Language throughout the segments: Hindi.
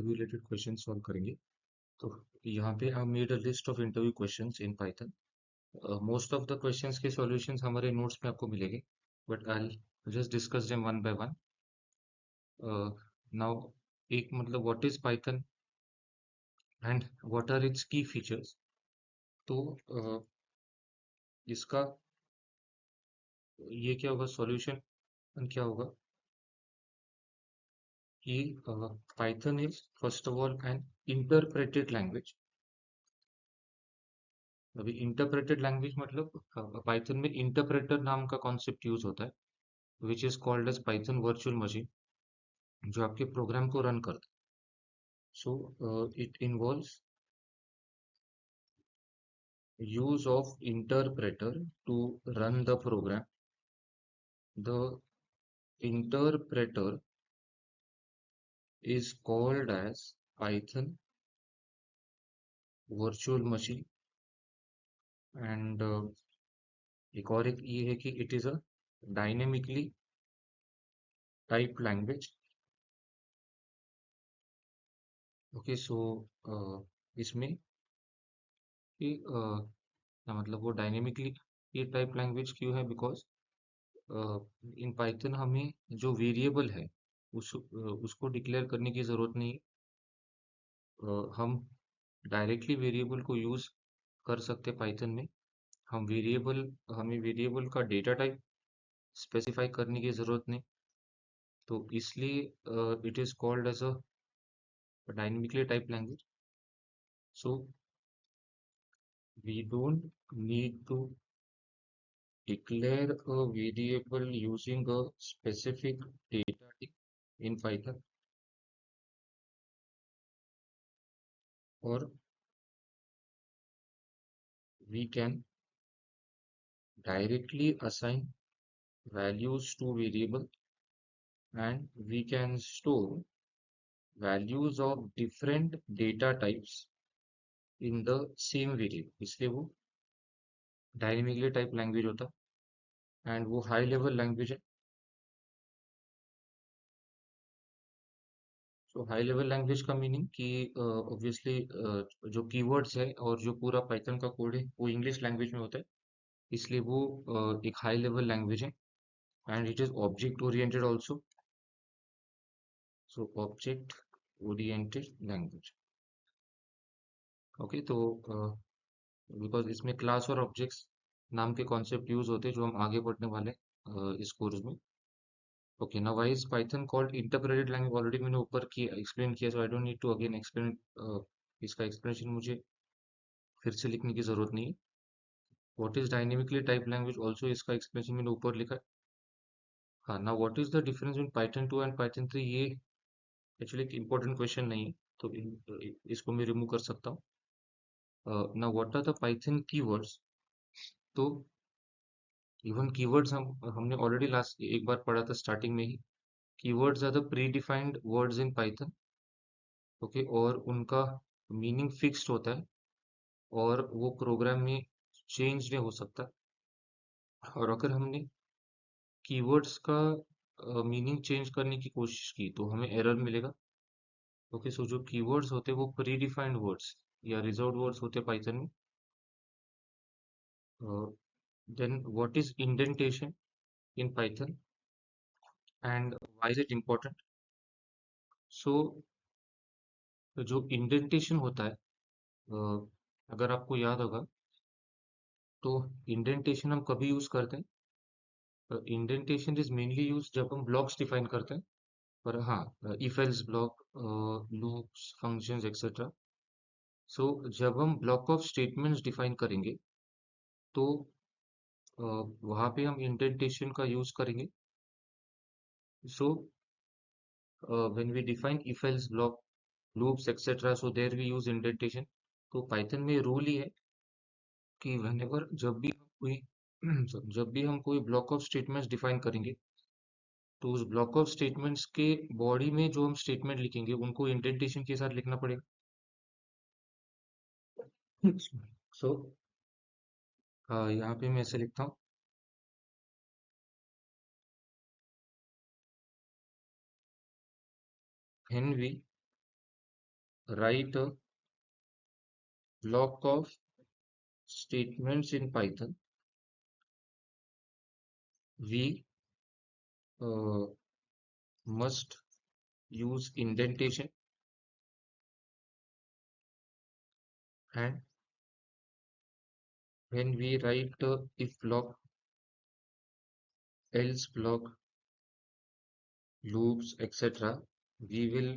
रिलेटेड क्वेश्चन सॉल्व करेंगे। तो यहाँ पे I made a list of interview questions in Python. Most of the questions के सॉल्यूशंस हमारे नोट्स में आपको मिलेंगे, but I just discuss them one by one. Now एक मतलब what is Python and what are its key features. तो इसका ये क्या होगा, सॉल्यूशन क्या होगा कि Python is first of all an interpreted language. अभी इंटरप्रेटेड लैंग्वेज मतलब पाइथन में इंटरप्रेटर नाम का कॉन्सेप्ट यूज होता है, which is called as Python virtual machine, जो आपके प्रोग्राम को रन करता है। So it involves use of interpreter to run the program. The interpreter is called as Python virtual machine, and एक और एक ये है कि it is a dynamically typed language. Okay, so इसमें कि मतलब वो डायनेमिकली ये टाइप लैंग्वेज क्यों है, बिकॉज इन पाइथन हमें जो वेरिएबल है उसको डिक्लेयर करने की ज़रूरत नहीं। हम डायरेक्टली वेरिएबल को यूज़ कर सकते पाइथन में। हमें वेरिएबल का डेटा टाइप स्पेसिफाई करने की ज़रूरत नहीं, तो इसलिए it is called as a dynamically type language. So we don't need to declare a variable using a specific data type in Python, or we can directly assign values to variable, and we can store values of different data types in the same variable, इसलिए वो डायनेमिकली टाइप लैंग्वेज होता है एंड वो हाई लेवल लैंग्वेज है। सो हाई लेवल लैंग्वेज का मीनिंग कि ऑब्वियसली जो कीवर्ड्स है और जो पूरा पाइथन का कोड है वो इंग्लिश लैंग्वेज में होता है, इसलिए वो एक हाई लेवल लैंग्वेज है and it is object oriented also. So object oriented language. Okay, तो बिकॉज इसमें क्लास और ऑब्जेक्ट्स नाम के कॉन्सेप्ट यूज होते हैं जो हम आगे पढ़ने वाले हैं इस कोर्स में। Okay, now why is Python called interpreted language, already मैंने ऊपर किया एक्सप्लेन किया, so I don't need to again explain. इसका एक्सप्लेनेशन मुझे फिर से लिखने की जरूरत नहीं है। What is dynamically type language, also इसका एक्सप्लेनेशन मैंने ऊपर लिखा है। हाँ, now what is the difference between Python 2 and Python 3, ये एक्चुअली एक इंपॉर्टेंट क्वेश्चन नहीं है, तो इसको मैं रिमूव कर सकता हूँ। Now what are the Python keywords. तो इवन कीवर्ड्स हमने ऑलरेडी लास्ट एक बार पढ़ा था स्टार्टिंग में ही। Keywords are the predefined words in Python. Okay, और उनका मीनिंग फिक्स्ड होता है और वो प्रोग्राम में चेंज नहीं हो सकता। और अगर हमने कीवर्ड्स का मीनिंग चेंज करने की कोशिश की तो हमें एरर मिलेगा। ओके, सो जो कीवर्ड्स होते हैं वो प्री डिफाइंड वर्ड्स या रिजर्व्ड वर्ड्स होते हैं पाइथन में। Then what is indentation in Python and why is it important. So जो इंडेंटेशन होता है, अगर आपको याद होगा, तो इंडेंटेशन हम कभी यूज करते हैं, इंडेंटेशन इज मेनली यूज जब हम ब्लॉक्स डिफाइन करते हैं। पर हाँ, if else block, loops, functions etcetera. So जब हम ब्लॉक ऑफ स्टेटमेंट्स डिफाइन करेंगे तो वहाँ पे हम इंडेंटेशन का यूज करेंगे। So when we define if else block, loops etcetera, so there we use indentation. तो पाइथन में रूल ही है कि व्हेनेवर जब भी हम कोई ब्लॉक ऑफ स्टेटमेंट्स डिफाइन करेंगे, तो उस ब्लॉक ऑफ स्टेटमेंट्स के बॉडी में जो हम स्टेटमेंट लिखेंगे उनको इंडेंटेशन के साथ लिखना पड़ेगा। सो यहाँ पे मैं ऐसे लिखता हूँ, when we write a block of statements in Python, we uh, must use indentation, and when we write if block, else block, loops, etc., we will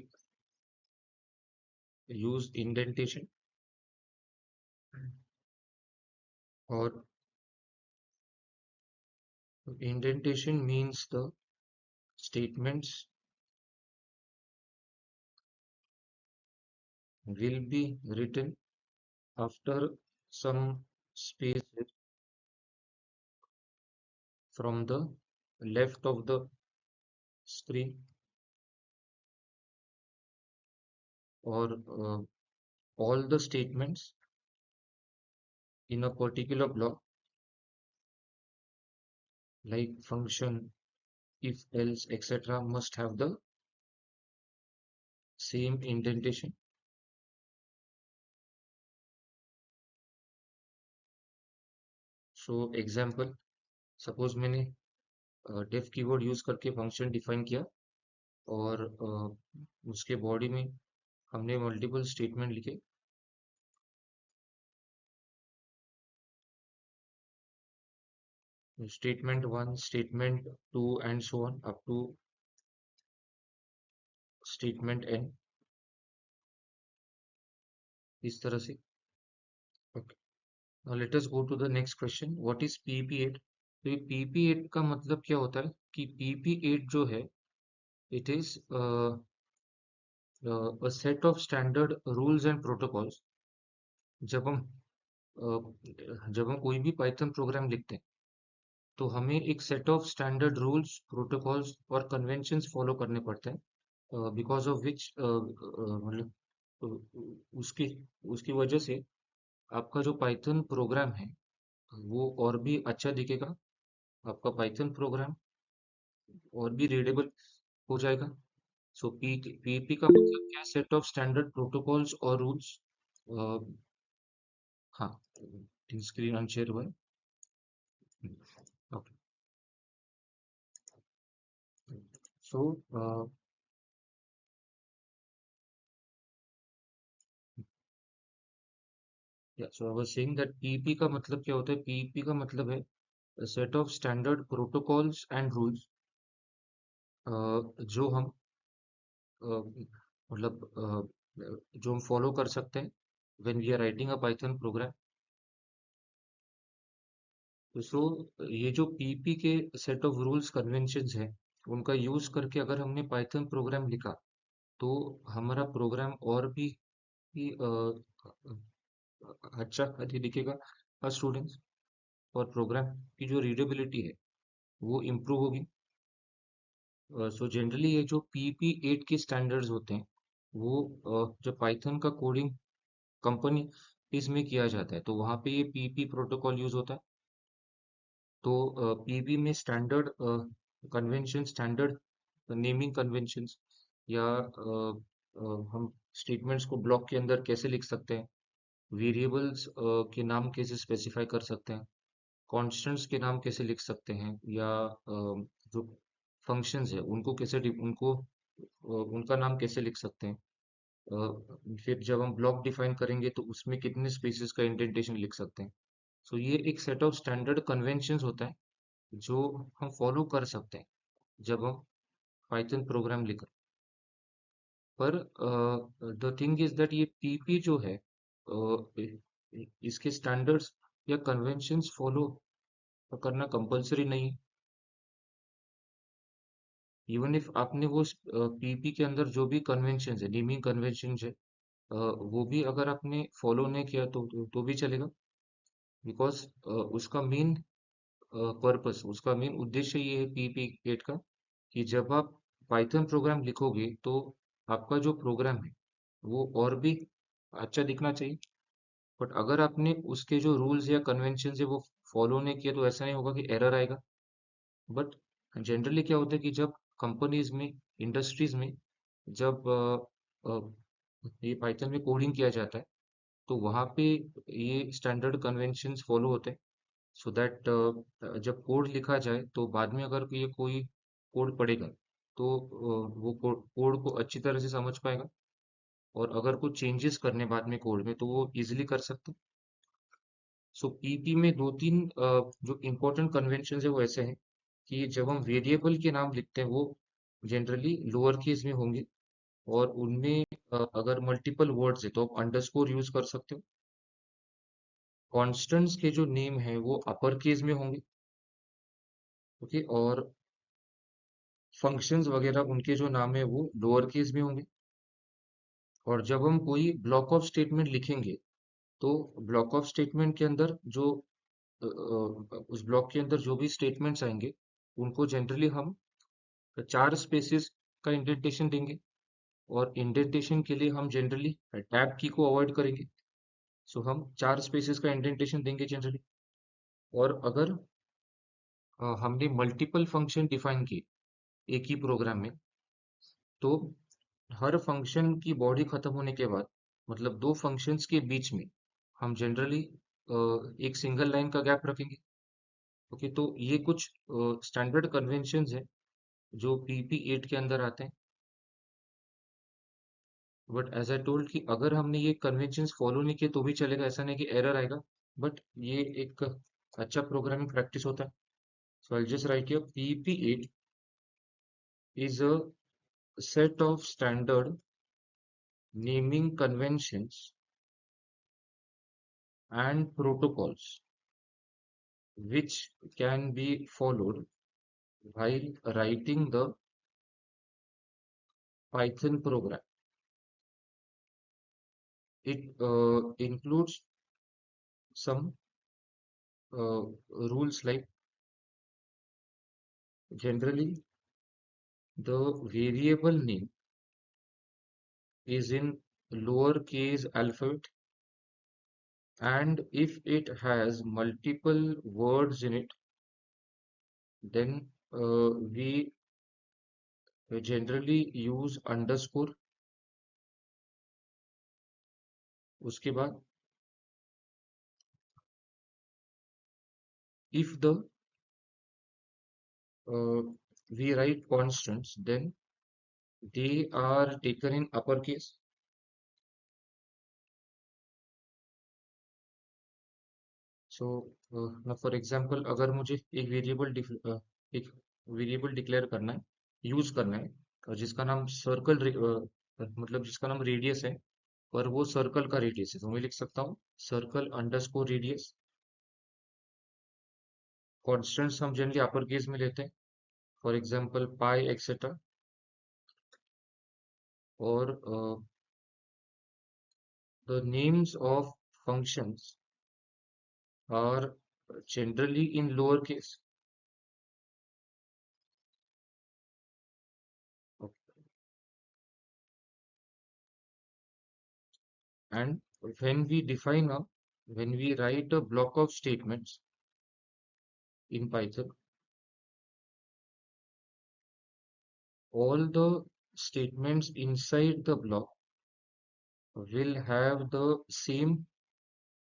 use indentation, or indentation means the statements will be written after some space from the left of the screen, or all the statements in a particular block, like function, if, else, etc., must have the same indentation. So example, suppose मैंने डेफ कीवर्ड यूज करके फंक्शन डिफाइन किया, और उसके बॉडी में हमने मल्टीपल स्टेटमेंट लिखे, statement 1, statement 2 and so on up to statement n, इस तरह से. Okay, now let us go to the next question. What is pp8? तो ये pp8 का मतलब क्या होता है कि pp8 जो है, it is a set of standard rules and protocols. जब हम कोई भी पाइथन प्रोग्राम लिखते हैं, तो हमें एक set of standard rules, protocols और कन्वेंशंस फॉलो करने पड़ते हैं, बिकॉज ऑफ विच मतलब उसकी उसकी वजह से आपका जो पाइथन प्रोग्राम है वो और भी अच्छा दिखेगा, आपका पाइथन प्रोग्राम और भी रीडेबल हो जाएगा. सो पीपी का मतलब क्या? सेट ऑफ स्टैंडर्ड प्रोटोकॉल्स और रूल्स. हाँ, स्क्रीन अनशेयर हुआ है. Okay, so so I was saying that PP का मतलब क्या होता है. पीपी का मतलब है set of standard protocols and rules, जो हम मतलब जो हम फॉलो कर सकते हैं when we are writing a Python program. So ये जो पीपी के सेट ऑफ रूल्स कन्वेंशंस है, उनका यूज करके अगर हमने पाइथन प्रोग्राम लिखा, तो हमारा प्रोग्राम और भी अच्छा दिखेगा स्टूडेंट्स, और प्रोग्राम की जो रीडेबिलिटी है वो इम्प्रूव होगी. सो जनरली ये जो PP8 के स्टैंडर्ड्स होते हैं, वो जब पाइथन का कोडिंग कंपनी इसमें किया जाता है, तो वहाँ पे ये पीपी प्रोटोकॉल यूज होता है. तो पीपी में standard convention, standard naming conventions, या हम स्टेटमेंट्स को ब्लॉक के अंदर कैसे लिख सकते हैं, वेरिएबल्स के नाम कैसे स्पेसिफाई कर सकते हैं, कॉन्स्टेंट्स के नाम कैसे लिख सकते हैं, या जो फंक्शंस है उनको उनका नाम कैसे लिख सकते हैं. फिर जब हम ब्लॉक डिफाइन करेंगे तो उसमें कितने स्पेसेस का इंडेंटेशन लिख सकते हैं. सो ये एक सेट ऑफ स्टैंडर्ड कन्वेंशंस होता है जो हम फॉलो कर सकते हैं जब हम पाइथन प्रोग्राम लिख. पर द थिंग इज दैट ये पीपी जो है, इसके स्टैंडर्ड्स या कन्वेंशंस फॉलो करना कंपलसरी नहीं है. इवन इफ आपने वो पीपी के अंदर जो भी कन्वेंशन है, नेमिंग कन्वेंशन है, वो भी अगर आपने फॉलो नहीं किया तो भी चलेगा, बिकॉज उसका मेन पर्पस, उसका मेन उद्देश्य ये है PP8 का, कि जब आप पाइथन प्रोग्राम लिखोगे तो आपका जो प्रोग्राम है वो और भी अच्छा दिखना चाहिए. बट अगर आपने उसके जो रूल्स या कन्वेंशन है वो फॉलो नहीं किया, तो ऐसा नहीं होगा कि एरर आएगा. बट जनरली क्या होता है कि जब कंपनीज में, इंडस्ट्रीज में, जब ये पाइथन में कोडिंग किया जाता है, तो वहाँ पे ये स्टैंडर्ड कन्वेंशंस फॉलो होते हैं, सो दैट जब कोड लिखा जाए तो बाद में अगर ये कोई कोड पढ़ेगा तो वो कोड को अच्छी तरह से समझ पाएगा, और अगर कुछ चेंजेस करने बाद में कोड में तो वो इजीली कर सकते हैं। सो पीपी में दो तीन जो इम्पोर्टेंट कन्वेंशन है वो ऐसे हैं कि जब हम वेरिएबल के नाम लिखते हैं वो जनरली लोअर केस में होंगे, और उनमें अगर मल्टीपल वर्ड्स है तो आप अंडरस्कोर यूज कर सकते हो। कॉन्स्टेंट्स के जो नेम है वो अपर केस में होंगे। ओके, और फंक्शंस वगैरह उनके जो नाम है वो लोअर केस में होंगे। और जब हम कोई ब्लॉक ऑफ स्टेटमेंट लिखेंगे तो ब्लॉक ऑफ स्टेटमेंट के अंदर जो उस ब्लॉक के अंदर जो भी स्टेटमेंट्स आएंगे उनको जनरली हम चार स्पेसेस का इंडेंटेशन देंगे, और इंडेंटेशन के लिए हम जनरली टैब की को अवॉइड करेंगे। सो हम चार स्पेसेस का इंडेंटेशन देंगे जनरली। और अगर हमने मल्टीपल फंक्शन डिफाइन किए एक ही प्रोग्राम में, तो हर फंक्शन की बॉडी खत्म होने के बाद, मतलब दो फंक्शंस के बीच में, हम जनरली एक सिंगल लाइन का गैप रखेंगे। ओके, तो ये कुछ स्टैंडर्ड कन्वेंशंस हैं जो पीपी 8 के अंदर आते हैं। बट एज आई टोल्ड कि अगर हमने ये कन्वेंशंस फॉलो नहीं किए तो भी चलेगा, ऐसा नहीं कि एरर आएगा। बट ये एक अच्छा प्रोग्रामिंग प्रैक्टिस होता है। So I just write here PP 8 is a set of standard naming conventions and protocols which can be followed while writing the Python program. It includes some rules like generally the variable name is in lowercase alphabet, and if it has multiple words in it, then we generally use underscore। उसके बाद if the uh, we write constants, then they are taken in uppercase. So now for example, अगर मुझे एक वेरिएबल डिक्लेयर करना है, यूज करना है, और जिसका नाम मतलब जिसका नाम रेडियस है, और वो सर्कल का रेडियस है, तो मैं लिख सकता हूँ सर्कल अंडरस्कोर रेडियस। कॉन्स्टेंट्स हम जनरली अपर केस में लेते हैं, फॉर एग्जांपल पाई एक्सेट्रा। और the names of functions are generally in lowercase. Okay. And when we define a, when we write a block of statements in Python, all the statements inside the block will have the same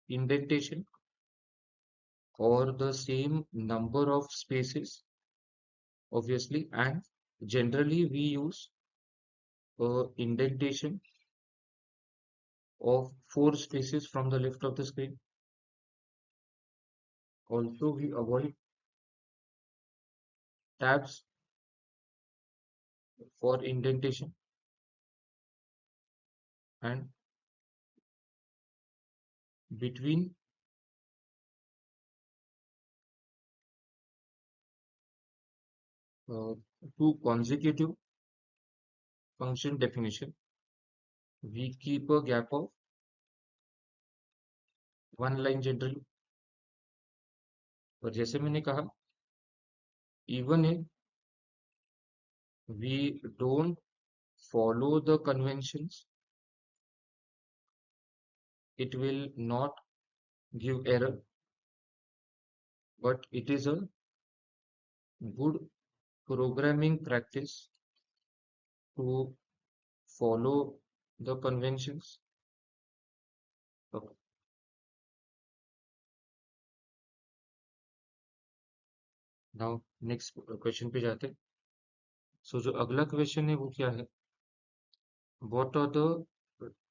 indentation or the same number of spaces, obviously, and generally we use indentation of 4 spaces from the left of the screen. Also, we avoid tabs for indentation, and between uh, two consecutive function definition, we keep a gap of 1 line generally। और जैसे मैंने कहा, even if we don't follow the conventions, it will not give error, but it is a good programming practice to follow the conventions. Okay. Now next question पे जाते हैं. सो जो अगला क्वेश्चन है वो क्या है? What are the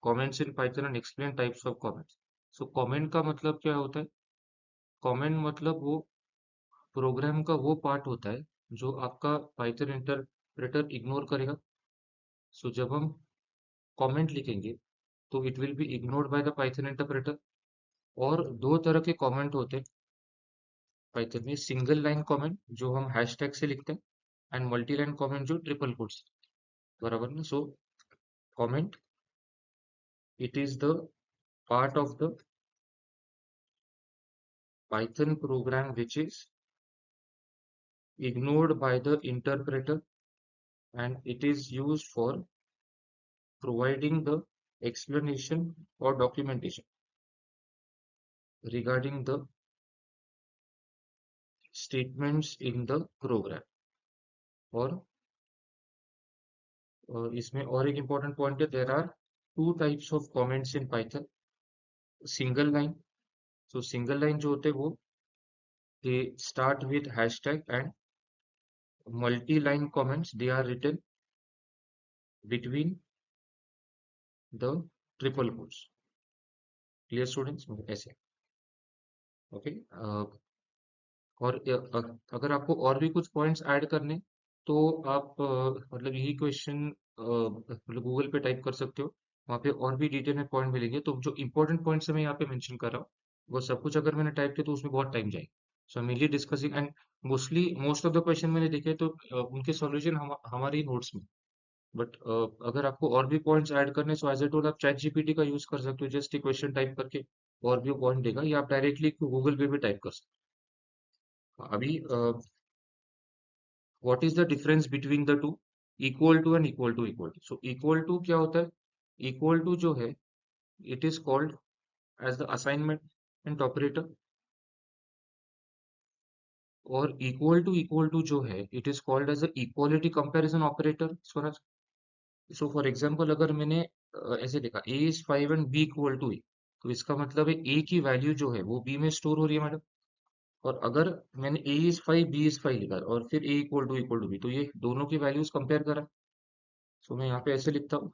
comments in Python and explain types of comments? So comment का मतलब क्या होता है? Comment मतलब वो प्रोग्राम का वो पार्ट होता है जो आपका पाइथन इंटरप्रेटर इग्नोर करेगा. सो जब हम कमेंट लिखेंगे तो it will be ignored by the Python interpreter. और दो तरह के कमेंट होते हैं पाइथन में. सिंगल लाइन कमेंट जो हम हैशटैग से लिखते हैं, एंड मल्टी लाइन कमेंट जो ट्रिपल कोट्स. बराबर ना? So comment, it is the part of the Python programme which is ignored by the interpreter, and it is used for providing the explanation or documentation regarding the statements in the program. और इसमें और एक important point है, there are two types of comments in Python. Single line. So single line जो होते हैं वो they start with hashtag, and multi-line comments they are written between the triple quotes. Clear students? ऐसे. Okay. और अगर आपको और भी कुछ पॉइंट्स ऐड करने तो आप मतलब यही क्वेश्चन मतलब गूगल पे टाइप कर सकते हो. वहाँ पे और भी डिटेल में पॉइंट मिलेंगे. तो जो इंपॉर्टेंट पॉइंट्स मैं यहाँ पे मेंशन कर रहा हूँ वो सब कुछ अगर मैंने टाइप किया तो उसमें बहुत टाइम जाएगा. So I mainly discussing, and mostly most of the question मैंने देखे तो उनके सॉल्यूशन हमारे ही नोट्स में. बट अगर आपको और भी पॉइंट्स ऐड करने, सो एज ए टूल आप चैट जीपीटी का यूज कर सकते हो. जस्ट एक क्वेश्चन टाइप करके और भी पॉइंट देगा, या आप डायरेक्टली गूगल पे भी टाइप कर सकते हो. अभी what is the difference between the two? Equal to and equal to equal to. So equal to क्या होता है? Equal to जो है it is called as the assignment operator. और equal to जो है it is called as the equality comparison operator. Swaraj. So for example अगर मैंने ऐसे लिखा a is 5 and b equal to a, तो इसका मतलब है a की वैल्यू जो है वो b में स्टोर हो रही है मैडम. और अगर मैंने a is 5 b is 5 लिखा और फिर a equal to b, तो ये दोनों की वैल्यूज कंपेयर करा. सो मैं यहाँ पे ऐसे लिखता हूँ.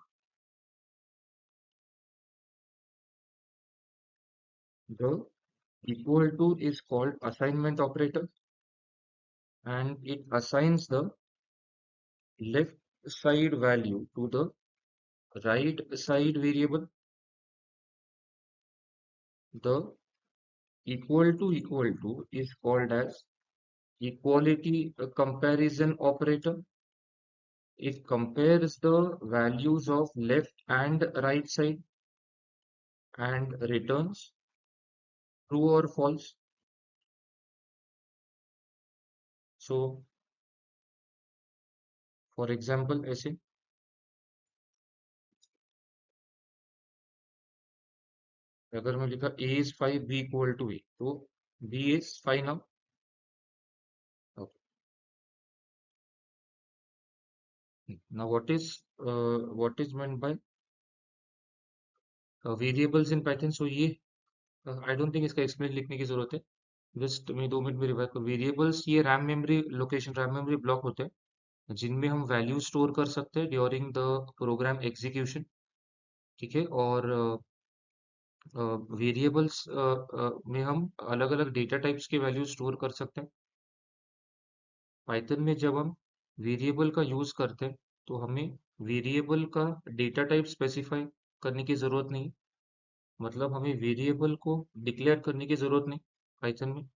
The equal to is called assignment operator, and it assigns the left side value to the right side variable. The equal to is called as equality comparison operator. It compares the values of left and right side and returns true or false. So for example ऐसे अगर मैं लिखा a is 5 b equal to a, तो b is 5 now. Okay. Now what is meant by variables in Python? So ये आई डोंट थिंक इसका एक्सप्लेन लिखने की जरूरत है. जस्ट मैं 2 मिनट में रिवाइज करूँ. वेरिएबल्स ये RAM memory location, RAM memory block होते हैं जिनमें हम वैल्यू स्टोर कर सकते हैं ड्यूरिंग द प्रोग्राम एग्जीक्यूशन. ठीक है. और वेरिएबल्स में हम अलग अलग डेटा टाइप्स के वैल्यू स्टोर कर सकते हैं. पाइथन में जब हम वेरिएबल का यूज करते हैं तो हमें वेरिएबल का डेटा टाइप स्पेसिफाई करने की जरूरत नहीं. मतलब हमें वेरिएबल को डिक्लेयर करने की जरूरत नहीं पाइथन में.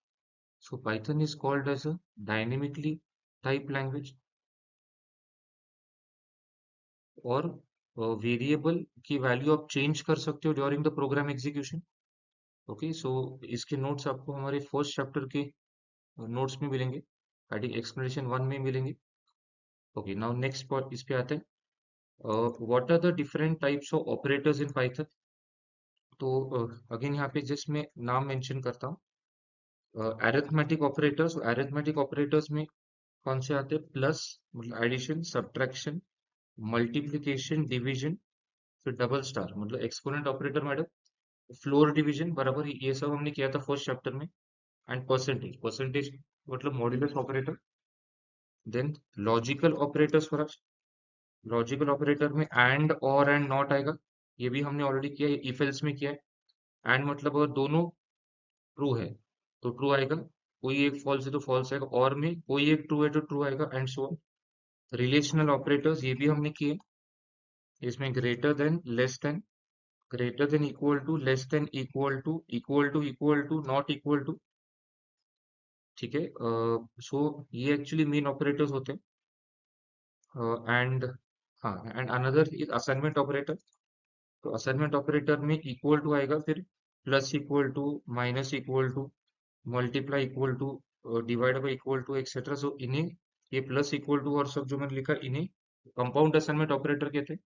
So Python is called as a dynamically type language. और वेरिएबल की वैल्यू आप चेंज कर सकते हो during the program execution. Okay. So इसके नोट्स आपको हमारे फर्स्ट चैप्टर के नोट्स में मिलेंगे. आई थिंक एक्सप्लेनेशन 1 में मिलेंगे. ओके. नाउ नेक्स्ट इस पे आते हैं. What are the different types of operators in Python? तो अगेन यहाँ पे जस्ट मैं नाम मेंशन करता हूँ. Arithmetic operators. अरिथमेटिक ऑपरेटर्स में कौन से आते हैं? प्लस मतलब एडिशन, सब्ट्रैक्शन, मल्टीप्लिकेशन, डिवीजन, फिर डबल स्टार मतलब exponent operator madam, floor division बराबर ये सब हमने किया था फर्स्ट चैप्टर में। एंड परसेंटेज, परसेंटेज मतलब modulus operator. Then logical operators for us, logical operator में एंड और एंड नॉट आएगा, ये भी हमने ऑलरेडी किया है, इफ एल्स में किया है। एंड मतलब अगर दोनों ट्रू है तो ट्रू आएगा, कोई एक फॉल्स है तो फॉल्स आएगा, और में कोई एक ट्रू है तो ट्रू आएगा, and so on. Relational operators ये भी हमने किए, इसमें greater than, less than, greater than equal to, less than equal to, equal to equal to, not equal to. ठीक है, सो ये एक्चुअली मेन ऑपरेटर्स होते हैं। एंड हाँ, and another is assignment operator. तो असाइनमेंट ऑपरेटर में इक्वल टू आएगा, फिर plus equal to, minus equal to, multiply equal to, divide by equal to, etcetera. So इन्हें, ये प्लस इक्वल टू और सब जो मैंने लिखा, इन्हें कंपाउंड असाइनमेंट ऑपरेटर कहते हैं।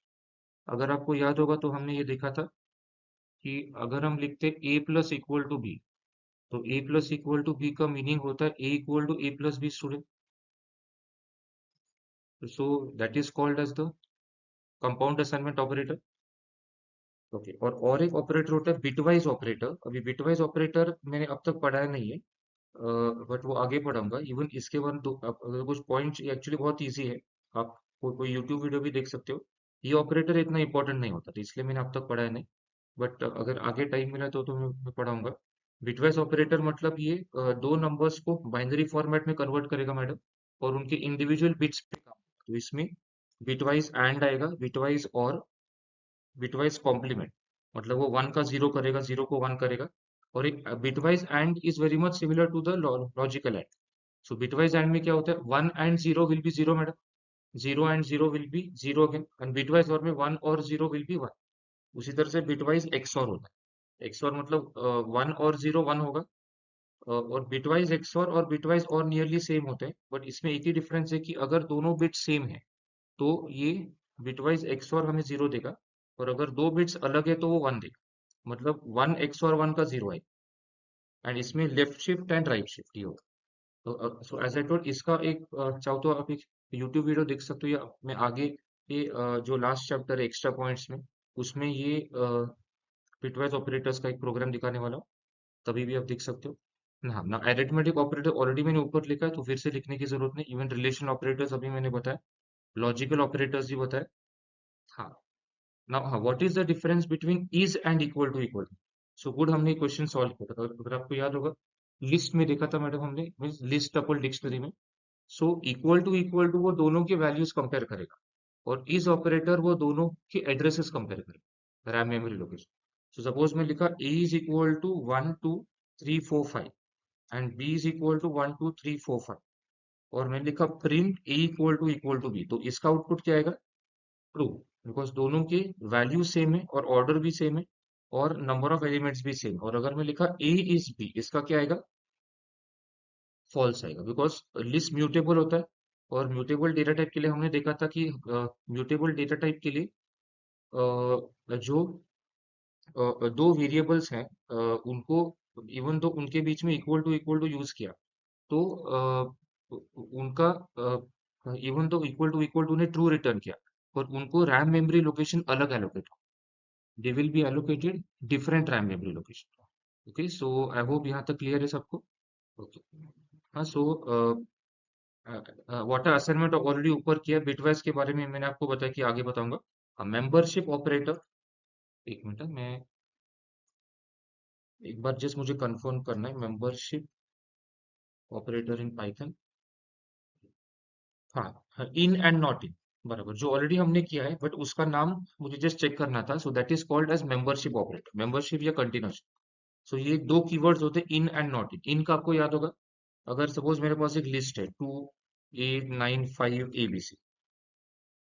अगर आपको याद होगा तो हमने ये देखा था कि अगर हम लिखते A plus equal to B, तो A plus equal to B का मीनिंग होता है A equal to A plus B student. So that is called as the compound assignment operator. Okay, और एक ऑपरेटर होता है बिटवाइज ऑपरेटर। अभी बिटवाइज ऑपरेटर मैंने अब तक पढ़ाया नहीं है, बट वो आगे पढ़ाऊंगा। इवन इसके बाद अगर कुछ पॉइंट्स एक्चुअली बहुत इजी है, आप कोई यूट्यूब वीडियो भी देख सकते हो। ये ऑपरेटर इतना इंपॉर्टेंट नहीं होता, तो इसलिए मैंने अब तक पढ़ाया नहीं, बट अगर आगे टाइम मिला तो मैं पढ़ाऊंगा। बिटवाइज ऑपरेटर मतलब ये दो नंबर्स को बाइनरी फॉर्मेट में कन्वर्ट करेगा मैडम, और उनके इंडिविजुअल बिट्स पे काम। तो इसमें बिटवाइज एंड आएगा, बिटवाइज और, बिटवाइज कॉम्प्लीमेंट, मतलब वो वन का जीरो करेगा, जीरो को वन करेगा। और एक bitwise and is very much similar to the logical and. So bitwise and में क्या होता है, one and zero will be zero madam, zero and zero will be zero again, and bitwise or में वन और जीरो विल बी वन। उसी तरह से बिटवाइज एक्सऑर होता है, एक्सऑर मतलब वन और जीरो वन होगा। और बिटवाइज एक्सऑर और बिटवाइज और नियरली सेम होते हैं, बट इसमें एक ही डिफरेंस है कि अगर दोनों बिट सेम है तो ये बिटवाइज एक्सऑर हमें जीरो देगा, और अगर दो बिट्स अलग है तो वो वन देगा, मतलब वन एक्सऑर वन का जीरो है। एंड इसमें left shift and right shift ये होगा। तो सो एज आई टोल्ड, इसका एक चाहो तो आप एक यूट्यूब वीडियो देख सकते हो, या मैं आगे ये जो लास्ट चैप्टर है एक्स्ट्रा पॉइंट्स में, उसमें ये बिटवाइज ऑपरेटर्स का एक प्रोग्राम दिखाने वाला हूँ, तभी भी आप देख सकते हो। हाँ ना, अरिथमेटिक ऑपरेटर ऑलरेडी मैंने ऊपर लिखा है तो फिर से लिखने की जरूरत नहीं। इवन रिलेशन ऑपरेटर्स अभी मैंने बताया, लॉजिकल ऑपरेटर्स भी बताया। हाँ, नाउ हाँ, what is the difference between is and equal to equal? So good, हमने क्वेश्चन सॉल्व किया था, अगर आपको याद होगा लिस्ट में देखा था मैडम हमने, मीन्स लिस्ट टपल डिक्शनरी में। सो इक्वल टू वो दोनों के वैल्यूज कंपेयर करेगा, और इज ऑपरेटर वो दोनों के एड्रेसेस कंपेयर करेगा, RAM memory location. So suppose मैं लिखा A is equal to 1 2 3 4 5 and B is equal to 1 2 3 4 5, और मैंने लिखा print A equal to B, तो इसका आउटपुट क्या आएगा? ट्रू, बिकॉज दोनों के वैल्यू सेम है और ऑर्डर भी सेम है और नंबर ऑफ एलिमेंट्स भी सेम। और अगर मैं लिखा ए इज बी, इसका क्या आएगा? फॉल्स आएगा, बिकॉज लिस्ट म्यूटेबल होता है, और म्यूटेबल डेटा टाइप के लिए हमने देखा था कि म्यूटेबल डेटा टाइप के लिए जो दो वेरिएबल्स हैं, उनको इवन तो उनके बीच में इक्वल टू यूज किया, तो उनका इवन तो इक्वल टू ने ट्रू रिटर्न किया, पर उनको रैम मेमोरी लोकेशन अलग allocate, they will be allocated different RAM memory location. Okay, so I hope यहाँ तक क्लियर है सबको। ओके, हाँ, सो वाटर असाइनमेंट ऑलरेडी ऊपर किया, बिटवाइज के बारे में मैंने आपको बताया कि आगे बताऊंगा। मेंबरशिप ऑपरेटर, एक मिनट, मैं एक बार जस्ट मुझे कंफर्म करना है, मेंबरशिप ऑपरेटर इन पाइथन। हाँ, इन एंड नॉट इन, बराबर, जो ऑलरेडी हमने किया है, बट उसका नाम मुझे जस्ट चेक करना था। So that is called as membership operator, membership या कंटिन्यूस। सो ये दो कीवर्ड्स होते हैं, इन एंड नॉट इन। इन का आपको याद होगा, अगर सपोज मेरे पास एक लिस्ट है 2 8 9 5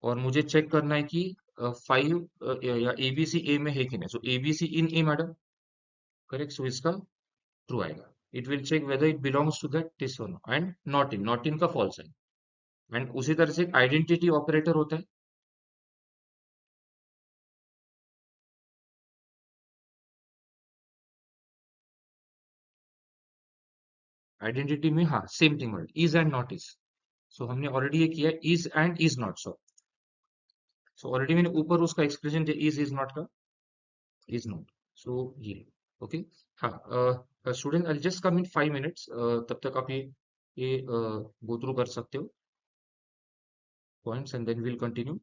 और मुझे चेक करना है कि 5 या एबीसी ए में है कि नहीं, so ABC in A madam, correct. So इसका ट्रू आएगा, it will check whether it belongs to that this one, and not in का फॉल्स है। एंड उसी तरह से एक आइडेंटिटी ऑपरेटर होता है। आइडेंटिटी में हाँ, same thing word, is and not is. So हमने ऑलरेडी ये किया, is and is not. So so already मैंने ऊपर उसका एक्सप्रेशन दिया, इज नॉट का, इज नॉट। सो ये ओके। हाँ student, I just come in 5 minutes, तब तक आप ये गो थ्रू कर सकते हो points and then will continue.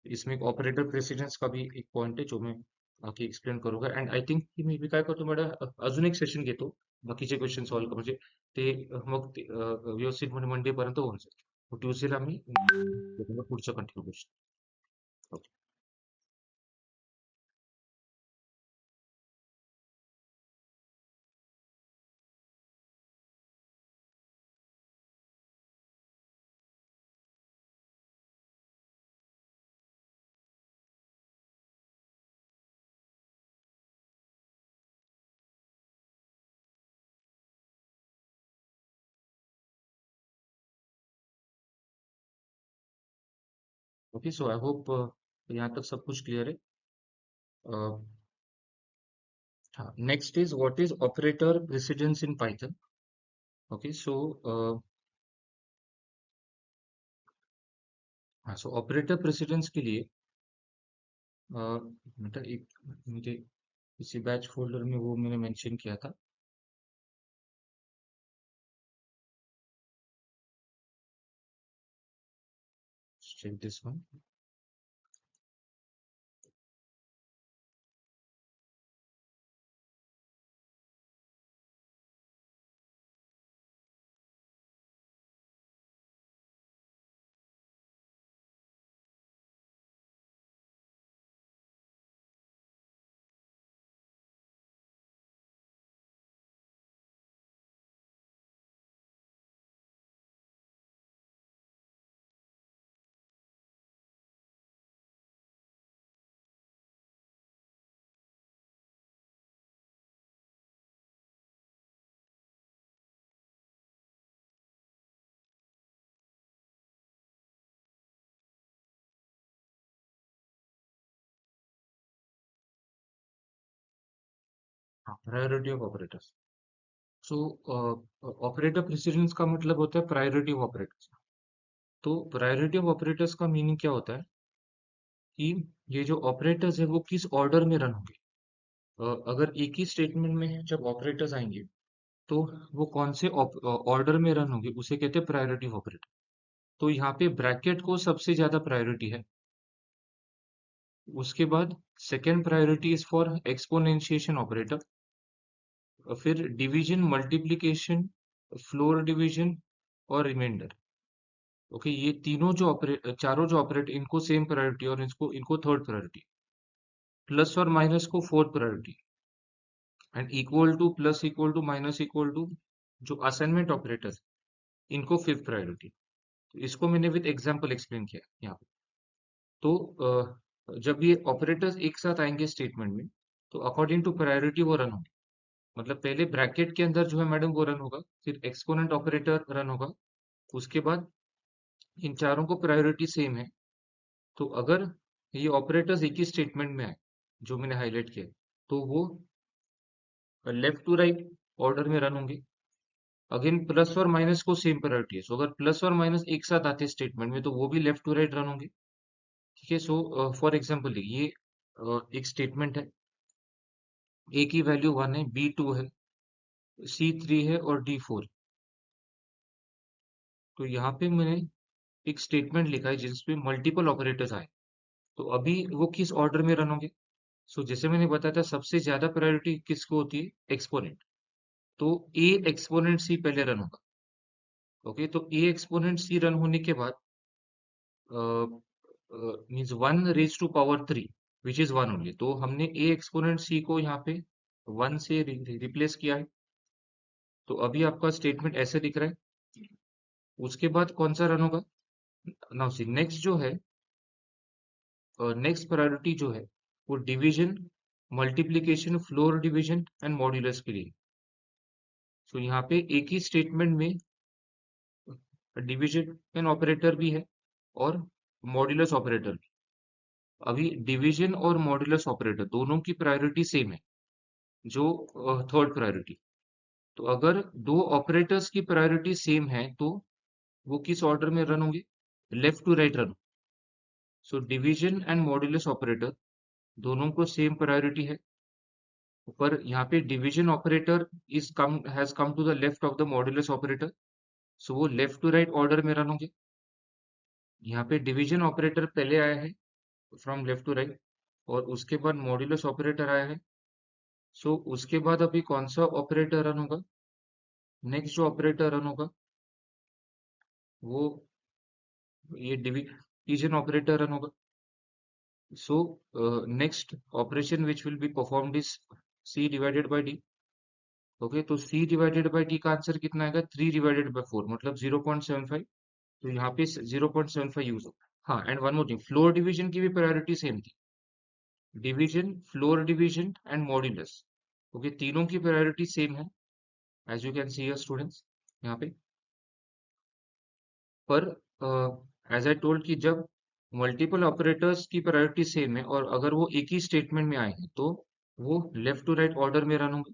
इसमें एक ऑपरेटर प्रेसिडेंस का भी एक पॉइंट है जो मैं बाकी एक्सप्लेन करूंगा, अँड आय थिंक की मी काय करतो मॅडम, अजून एक सेशन घेतो बाकीचे क्वेश्चन सॉल्व्ह म्हणजे ते मग ते व्यवस्थित म्हणजे मंडे पर्यंत होऊन जाईल, मग ट्यूसडेला मी पुढचं कंटिन्यू करू. Okay. Okay, so I hope यहाँ तक सब कुछ क्लियर है. हाँ, next is what is operator precedence in Python. Okay, so हाँ, सो ऑपरेटर प्रेसिडेंस के लिए मतलब एक मुझे किसी बैच फोल्डर में वो मैंने मेंशन किया था. Check this one. हाँ, priority of operators. So operator precedence का मतलब होता है प्रायोरिटी ऑफ ऑपरेटर्स. तो प्रायोरिटी ऑफ ऑपरेटर्स का मीनिंग क्या होता है कि ये जो ऑपरेटर्स है वो किस ऑर्डर में रन होंगे. अगर एक ही स्टेटमेंट में है जब ऑपरेटर्स आएंगे तो वो कौन से ऑर्डर में रन होंगे उसे कहते हैं प्रायोरिटी ऑफ ऑपरेटर. तो यहाँ पे ब्रैकेट को सबसे ज्यादा प्रायोरिटी है. उसके बाद second priority is for exponentiation operator. फिर डिवीजन, मल्टीप्लिकेशन, फ्लोर डिवीजन और रिमाइंडर. ओके, ये तीनों जो ऑपरेट, चारों जो ऑपरेट, इनको सेम प्रायोरिटी और इनको इनको थर्ड प्रायोरिटी. प्लस और माइनस को fourth priority. And equal to, plus equal to, minus equal to, जो असाइनमेंट ऑपरेटर्स, इनको फिफ्थ प्रायोरिटी. तो इसको मैंने विद एग्जांपल एक्सप्लेन किया यहाँ पे. तो जब ये ऑपरेटर्स एक साथ आएंगे स्टेटमेंट में तो अकॉर्डिंग टू प्रायोरिटी वो रन होंगे. मतलब पहले ब्रैकेट के अंदर जो है मैडम वो रन होगा, फिर एक्सपोनेंट ऑपरेटर रन होगा, उसके बाद इन चारों को प्रायोरिटी सेम है. तो अगर ये ऑपरेटर्स एक ही स्टेटमेंट में आए जो मैंने हाईलाइट किया तो वो लेफ्ट टू राइट ऑर्डर में रन होंगे. अगेन प्लस और माइनस को सेम प्रायोरिटी है, सो अगर प्लस और माइनस एक साथ आते हैं स्टेटमेंट में तो वो भी लेफ्ट टू राइट रन होंगे. ठीक है, सो फॉर एग्जाम्पल ये एक स्टेटमेंट है. ए की वैल्यू 1 है, बी 2 है, सी 3 है और डी 4. तो यहाँ पे मैंने एक स्टेटमेंट लिखा है जिसपे मल्टीपल ऑपरेटर्स आए. तो अभी वो किस ऑर्डर में रन होंगे. सो जैसे मैंने बताया था सबसे ज्यादा प्रायोरिटी किसको होती है, एक्सपोनेंट. तो ए एक्सपोनेंट सी पहले रन होगा. ओके, तो ए एक्सपोनेंट सी रन होने के बाद means 1 raised to power 3 which is 1 only. तो हमने ए एक्सपोनेंट सी को यहाँ पे 1 से रिप्लेस किया है. तो अभी आपका स्टेटमेंट ऐसे दिख रहा है. उसके बाद कौन सा रन होगा. नाउ सी नेक्स्ट जो है, नेक्स्ट प्रायोरिटी जो है वो division, multiplication, floor division and modulus के लिए. सो यहाँ पे एक ही स्टेटमेंट में डिवीजन ऑपरेटर भी है और मॉड्यूलस ऑपरेटर भी. अभी डिवीजन और मॉड्यूलस ऑपरेटर दोनों की प्रायोरिटी सेम है, जो थर्ड प्रायोरिटी. तो अगर दो ऑपरेटर्स की प्रायोरिटी सेम है तो वो किस ऑर्डर में रन होंगे, left to right run. So division and modulus operator दोनों को सेम प्रायोरिटी है, पर यहाँ पे division operator is come has come to the left of the modulus operator, so वो लेफ्ट टू राइट ऑर्डर में रन होंगे। यहाँ पे डिवीजन ऑपरेटर पहले आया है फ्रॉम लेफ्ट टू राइट, और उसके बाद मॉड्यूलस ऑपरेटर आया है। सो उसके बाद अभी कौन सा ऑपरेटर रन होगा? नेक्स्ट जो ऑपरेटर रन होगा वो ये डिवीजन ऑपरेटर रन होगा। So next operation which will be performed is C divided by D. Okay, तो सी डिवाइडेड बाय डी का आंसर कितना आएगा? 3 डिवाइडेड बाय 4 मतलब 0.75। तो यहाँ पे 0.75 यूज हो। हाँ, and one more thing, floor division की भी प्रायोरिटी सेम थी। Division, floor division and modulus, okay, तीनों की प्रायोरिटी सेम है as you can see here students यहाँ पे। पर एज आई टोल्ड कि जब मल्टीपल ऑपरेटर्स की प्रायोरिटी सेम है और अगर वो एक ही स्टेटमेंट में आए हैं तो वो लेफ्ट टू राइट ऑर्डर में रन होंगे।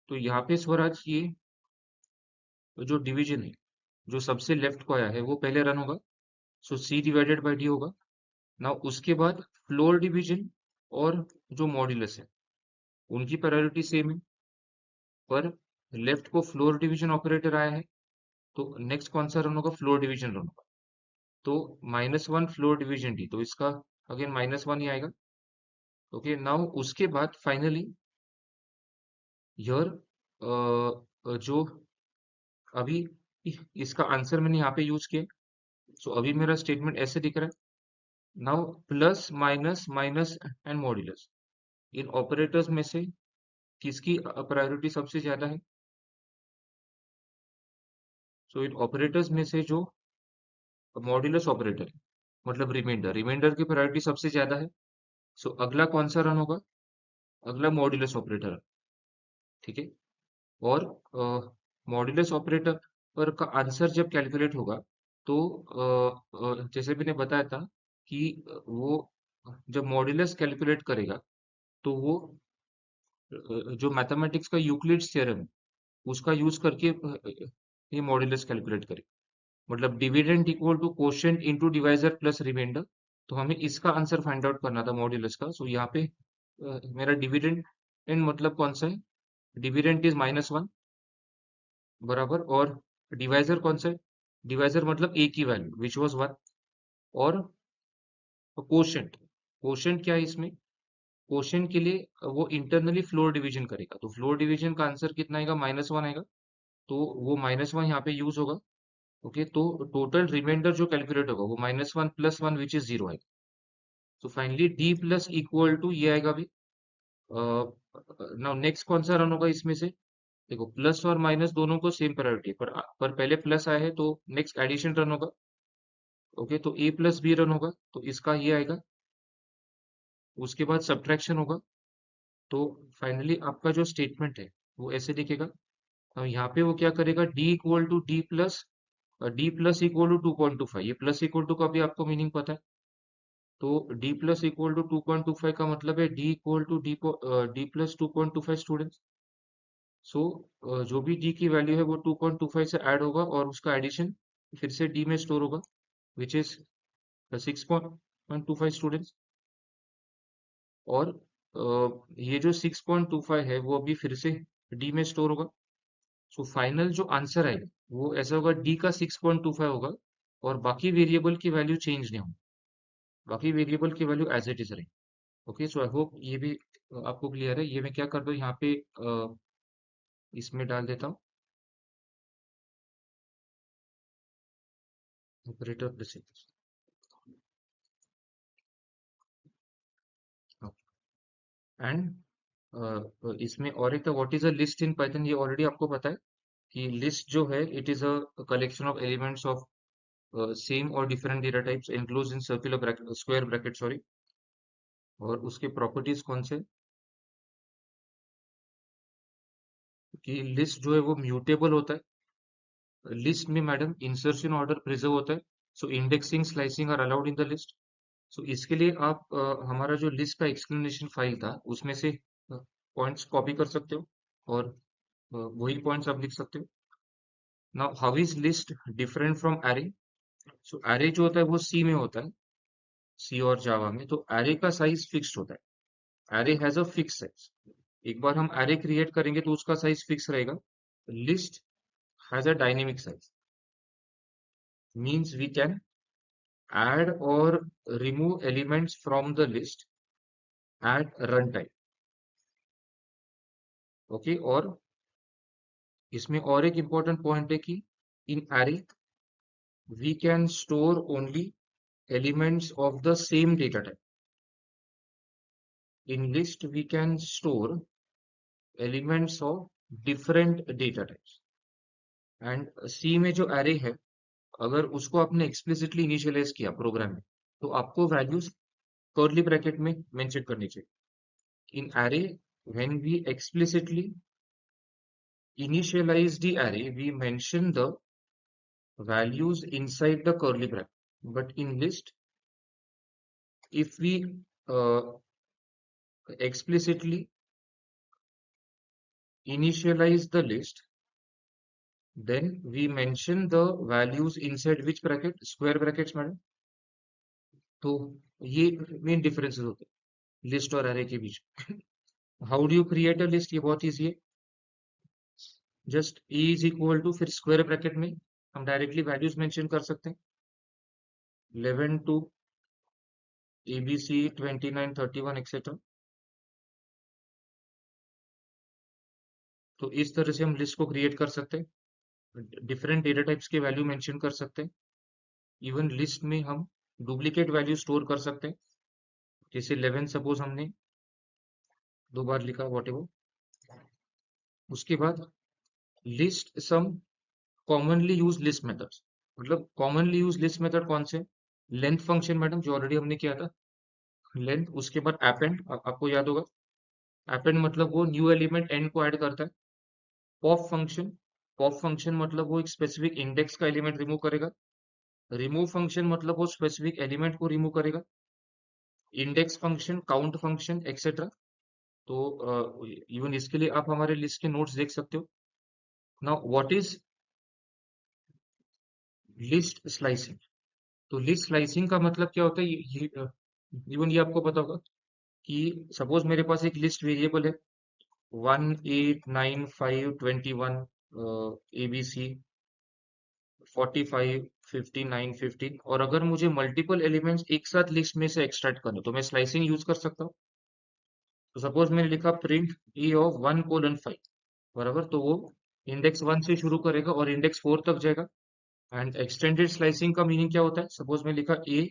तो यहाँ पे स्वराज ये जो डिवीजन है जो सबसे लेफ्ट को आया है वो पहले रन होगा, सो सी डिवाइडेड बाय डी होगा। नाउ उसके बाद फ्लोर डिवीजन और जो मॉड्यूलस है उनकी प्रायोरिटी सेम है, पर लेफ्ट को फ्लोर डिवीजन ऑपरेटर आया है, तो नेक्स्ट कौन सा रन होगा? फ्लोर डिवीजन रन होगा। तो -1 फ्लोर डिवीजन डी, तो इसका अगेन -1 ही आएगा। ओके, नाउ उसके बाद फाइनली योर जो अभी इसका आंसर मैंने यहाँ पे यूज किया, सो अभी मेरा स्टेटमेंट ऐसे दिख रहा है। Now plus minus minus and modulus, in operators में से किसकी प्रायोरिटी सबसे ज्यादा है? सो इन ऑपरेटर्स में से जो मॉड्यूलस ऑपरेटर है मतलब रिमाइंडर, रिमाइंडर की प्रायोरिटी सबसे ज्यादा है। सो अगला कौन सा रन होगा? अगला मॉड्यूलस ऑपरेटर, ठीक है। और मॉड्यूलस ऑपरेटर पर का आंसर जब कैलकुलेट होगा तो जैसे मैंने बताया था कि वो जब मॉड्यूलस कैलकुलेट करेगा तो वो जो मैथमेटिक्स का यूक्लिड्स थ्योरम है उसका यूज करके ये मॉड्यूलस कैलकुलेट करेगा। मतलब dividend equal to quotient into divisor plus remainder, तो हमें इसका आंसर फाइंड आउट करना था मॉड्यूलस का। सो यहाँ पे मेरा डिविडेंड एंड मतलब कौन सा है? डिविडेंड इज -1 बराबर, और डिवाइजर कौन सा है? डिवाइजर मतलब ए की वैल्यू विच वाज 1, और कोशेंट, कोशेंट क्या है इसमें? कोशेंट के लिए वो इंटरनली फ्लोर डिवीजन करेगा, तो फ्लोर डिवीजन का आंसर कितना आएगा? -1 आएगा, तो वो -1 यहाँ पे यूज होगा। ओके, तो टोटल रिमाइंडर जो कैलकुलेट होगा वो -1 + 1 विच इज 0 आएगा। तो finally D plus equal to ये आएगा भी। नाउ नेक्स्ट कौन सा रन होगा इसमें से? देखो, प्लस और माइनस दोनों को सेम प्रायोरिटी, पर पहले प्लस आया है तो नेक्स्ट एडिशन रन होगा। ओके, तो ए प्लस बी रन होगा, तो इसका ये आएगा। उसके बाद सब्ट्रैक्शन होगा, तो फाइनली आपका जो स्टेटमेंट है वो ऐसे दिखेगा। अब यहाँ पे वो क्या करेगा? D equal to D plus equal to 2.25, ये प्लस इक्वल टू का भी आपको मीनिंग पता है। तो डी प्लस इक्वल टू 2.25 का मतलब है D equal to D plus 2.25 students. So जो भी डी की वैल्यू है वो 2.25 से ऐड होगा और उसका एडिशन फिर से डी में स्टोर होगा विच इज 6.25 स्टूडेंट्स। और ये जो 6.25 है वो अभी फिर से डी में स्टोर होगा। सो फाइनल जो आंसर आएगा वो ऐसा होगा, डी का 6.25 होगा और बाकी वेरिएबल की वैल्यू चेंज नहीं होगी, बाकी वेरिएबल की वैल्यू एज इट इज रहेगी। ओके, सो आई होप ये भी आपको क्लियर है। ये मैं क्या कर रहा हूँ यहाँ पे इसमें डाल देता हूँ ऑपरेटर प्रेसिडेंस। एंड इसमें और एक था, what is a list in Python, ये ऑलरेडी आपको पता है कि लिस्ट जो है it is a collection of elements of same और different data types enclosed in circular bracket, square bracket sorry. और उसके प्रॉपर्टीज कौन से? कि लिस्ट जो है वो म्यूटेबल होता है। लिस्ट में मैडम इंसर्शन ऑर्डर प्रिजर्व होता है, so indexing slicing are allowed in the list. So इसके लिए आप हमारा जो लिस्ट का एक्सप्लेनेशन फाइल था उसमें से पॉइंट्स कॉपी कर सकते हो और वही पॉइंट्स आप लिख सकते हो। Now how is list different from array? So array जो होता है वो सी में होता है, सी और जावा में। तो एरे का साइज फिक्स्ड होता है, array has a fix size. एक बार हम एरे क्रिएट करेंगे तो उसका साइज फिक्स रहेगा। List has a dynamic size, means we can add or remove elements from the list at runtime। Okay, और इसमें और एक important पॉइंट है कि in array we can store only elements of the same data type। in list we can store elements of different data types। And C में जो array है, अगर उसको आपने explicitly initialize किया प्रोग्राम में, तो आपको वैल्यूज कर्ली ब्रैकेट में मेंशन करनी चाहिए। in array when we explicitly initialize the array, we mention the values inside the curly bracket. But in list, if we explicitly initialize the list, then we mention the values inside which bracket? Square brackets, madam। तो ये मेन डिफरेंसेस होते हैं लिस्ट और array के बीच। How do you create a list? ये बहुत ईजी है। Just e is equal to, फिर स्क्वायर ब्रैकेट में हम डायरेक्टली वैल्यूज मेंशन कर सकते हैं, 11 to abc 29 31 एक्सेट्रा। तो इस तरह से हम लिस्ट को क्रिएट कर सकते हैं, डिफरेंट डेटा टाइप्स के वैल्यू मेंशन कर सकते हैं। इवन लिस्ट में हम डुप्लीकेट वैल्यू स्टोर कर सकते हैं, जैसे 11 सपोज हमने 2 बार लिखा वॉट एवर। उसके बाद list some commonly use list methods. मतलब कॉमनली यूज लिस्ट मेथड कौन से? लेंथ फंक्शन मैडम, जो ऑलरेडी हमने किया था, लेंथ। उसके बाद अपेंड, आपको याद होगा, अपेंड मतलब वो न्यू एलिमेंट एंड को ऐड करता है। पॉप फंक्शन, पॉप फंक्शन मतलब वो एक स्पेसिफिक इंडेक्स का एलिमेंट रिमूव करेगा। रिमूव फंक्शन मतलब वो स्पेसिफिक एलिमेंट को रिमूव करेगा। Index function, count function etcetera. तो इवन इसके लिए आप हमारे लिस्ट के नोट्स देख सकते हो। Now what is list slicing? तो लिस्ट स्लाइसिंग का मतलब क्या होता है? इवन ये आपको पता होगा कि सपोज मेरे पास एक लिस्ट वेरिएबल है 1 8 9 5 21 ABC 45 59 15, और अगर मुझे मल्टीपल एलिमेंट्स एक साथ लिस्ट में से एक्सट्रैक्ट करना तो मैं स्लाइसिंग यूज कर सकता हूँ। तो सपोज मैंने लिखा प्रिंट e ऑफ 1:5, बराबर, तो वो इंडेक्स 1 से शुरू करेगा और इंडेक्स 4 तक जाएगा। एंड एक्सटेंडेड स्लाइसिंग का मीनिंग क्या होता है? सपोज मैं लिखा a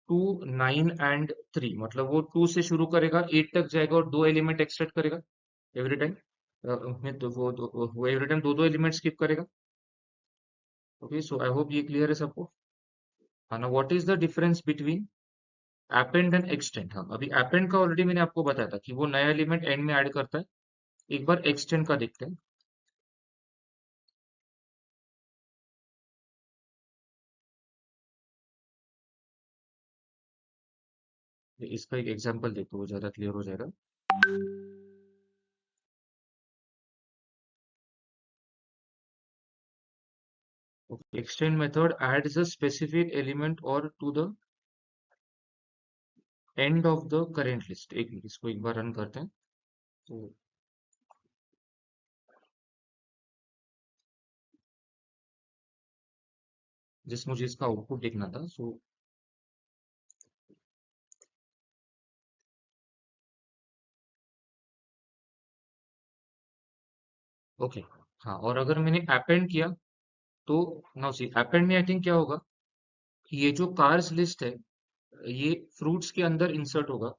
2 9 एंड 3, मतलब वो 2 से शुरू करेगा 8 तक जाएगा और 2 एलिमेंट एक्सट्रैक्ट करेगा एवरी टाइम। तो वो एवरी टाइम दो दो एलिमेंट स्किप करेगा। ओके, सो आई होप ये क्लियर है सबको। हाँ ना, what is the difference between append and extend? हाँ, अभी अपेंड का ऑलरेडी मैंने आपको बताया था कि वो नया एलिमेंट एंड में ऐड करता है। एक बार एक्सटेंड का देखते हैं। इसका एक एग्जांपल देखो, वो ज्यादा क्लियर हो जाएगा। Extend method adds a specific element or to the end of the current list। एक मिनट, इसको एक बार रन करते हैं। तो जिस मुझे इसका आउटपुट देखना था, सो ओके। हाँ, और अगर मैंने अपेंड किया तो नाउ सी अपेंड में आई थिंक क्या होगा कि ये जो कार्स लिस्ट है, ये फ्रूट्स के अंदर इंसर्ट होगा,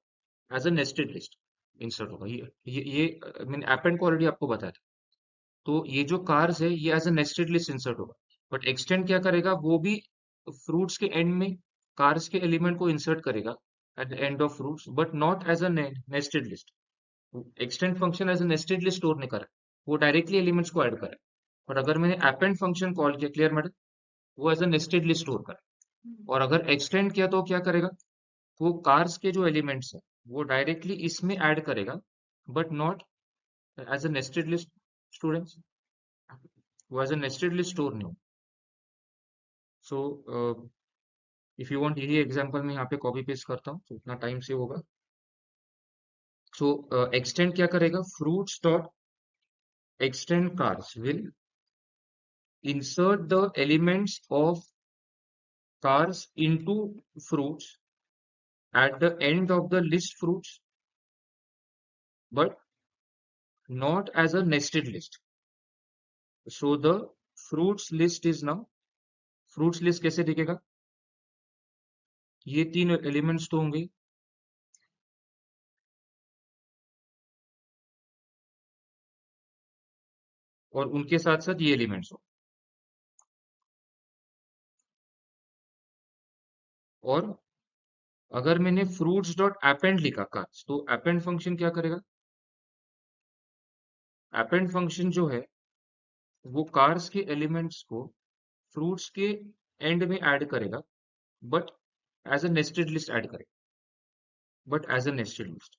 as a nested list insert होगा। मैंने अपेंड को ऑलरेडी आपको बताया था। तो ये जो कार्स है ये as a nested list insert होगा। बट एक्सटेंड क्या करेगा? वो भी फ्रूट्स के एंड में कार्स के एलिमेंट को इंसर्ट करेगा at the end of fruits, but not as a nested list. Extend function as a nested list store नहीं करा, वो डायरेक्टली एलिमेंट्स को ऐड करा। बट अगर मैंने अपेंड फंक्शन कॉल किया, क्लियर मैडम, वो as a nested list store करा। और अगर एक्सटेंड किया तो क्या करेगा? वो कार्स के जो एलिमेंट्स है वो डायरेक्टली इसमें ऐड करेगा, but not as a nested list. Students, वो as a nested list store नहीं हो। सो इफ यू वांट यही एग्जांपल मैं यहाँ पे कॉपी पेस्ट करता हूँ तो इतना टाइम सेव होगा। सो एक्सटेंड क्या करेगा, fruits dot extend cars will insert the elements of cars into fruits at the end of the list fruits, but not as a nested list. So the fruits list is now, fruits list कैसे दिखेगा, ये तीन एलिमेंट्स तो होंगे और उनके साथ साथ ये एलिमेंट्स हो। और अगर मैंने fruits डॉट append लिखा कार्स, तो append फंक्शन क्या करेगा, append फंक्शन जो है वो कार्स के एलिमेंट्स को फ्रूट्स के एंड में ऐड करेगा, but as a nested list add करेगा, but as a nested list.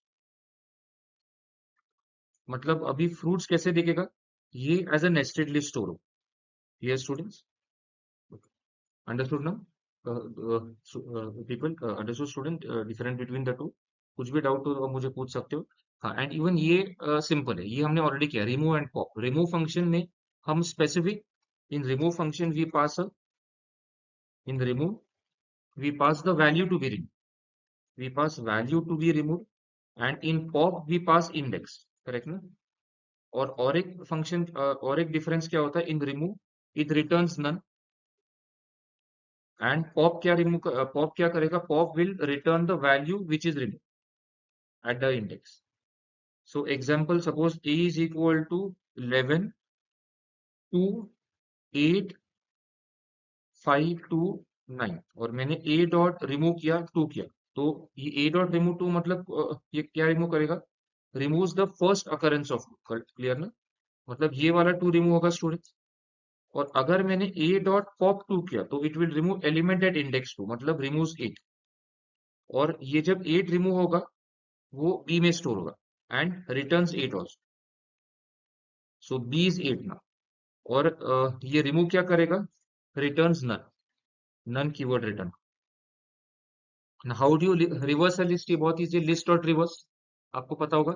मतलब अभी फ्रूट्स कैसे दिखेगा, ये as a nested list store हो। ये स्टूडेंट्स अंडरस्टूड ना, people understood student, different between the two, कुछ भी डाउट हो तो आप मुझे पूछ सकते हो। हाँ, एंड इवन ये सिंपल है, ये हमने ऑलरेडी किया, remove and pop. Remove function में हम specific, in remove function we pass in remove we pass the value to be removed, we pass value to be removed, and in pop we pass index, correct ना। और एक फंक्शन, और एक डिफरेंस क्या होता है, in remove it returns none, and pop क्या रिमूव, पॉप क्या करेगा, pop will return the value which is remove at the index. So example, suppose a is equal to 11 2 8 5 2 9 और मैंने a डॉट रिमूव किया 2 किया, तो ये a डॉट रिमूव 2 मतलब ये क्या रिमूव करेगा, removes the first occurrence of, clear ना। मतलब ये वाला 2 रिमूव होगा स्टूडेंट्स। और अगर मैंने a डॉट पॉप 2 किया तो it will remove element at index 2, मतलब रिमूव्स 8। और ये जब 8 रिमूव होगा वो b में स्टोर होगा and returns 8 also. So b is 8 ना। और ये रिमूव क्या करेगा, returns none, none keyword return. How do you reverse a list, ये बहुत इजी, लिस्ट डॉट रिवर्स, आपको पता होगा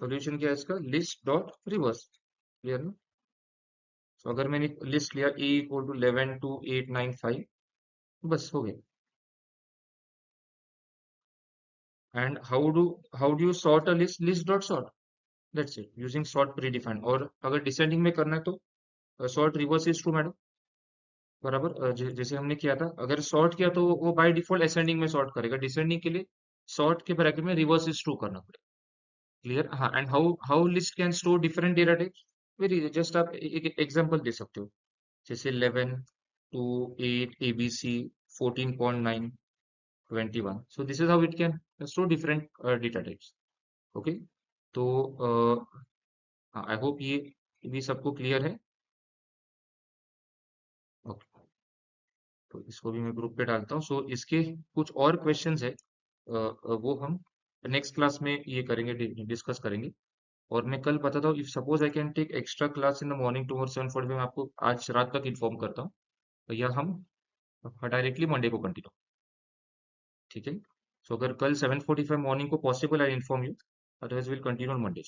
सॉल्यूशन क्या है इसका, लिस्ट डॉट रिवर्स, क्लियर ना। तो अगर मैंने लिस्ट लिया a इक्वल टू 11 2 8 9 5, बस हो गया। And how do you sort a list, list dot sort, that's it, using sort pre defined. और अगर डिसेंडिंग में करना है तो sort reverse is true madam, बराबर। जैसे हमने किया था, अगर सॉर्ट किया तो वो बाय डिफॉल्ट असेंडिंग में सॉर्ट करेगा, डिसेंडिंग के लिए सॉर्ट के ब्रैकेट में रिवर्स इज ट्रू करना पड़ेगा, क्लियर। हाँ, and how how list can store different data types, very just आप एक एग्जांपल दे सकते हो, जैसे 11 2 8 abc 14.9 21, so this is how it can store different data types, okay। तो आई होप ये भी सबको क्लियर है, ओके। तो इसको भी मैं ग्रुप पे डालता हूँ। सो इसके कुछ और क्वेश्चंस है, वो हम नेक्स्ट क्लास में ये करेंगे, डिस्कस करेंगे। और मैं कल बताता हूँ, if suppose I can take extra class in the morning towards 7:45, मैं आपको आज रात तक इन्फॉर्म करता हूँ, या हम डायरेक्टली मंडे को कंटिन्यू, ठीक है। सो अगर कल 7:45 मॉर्निंग को possible, I inform you, otherwise will continue on Monday.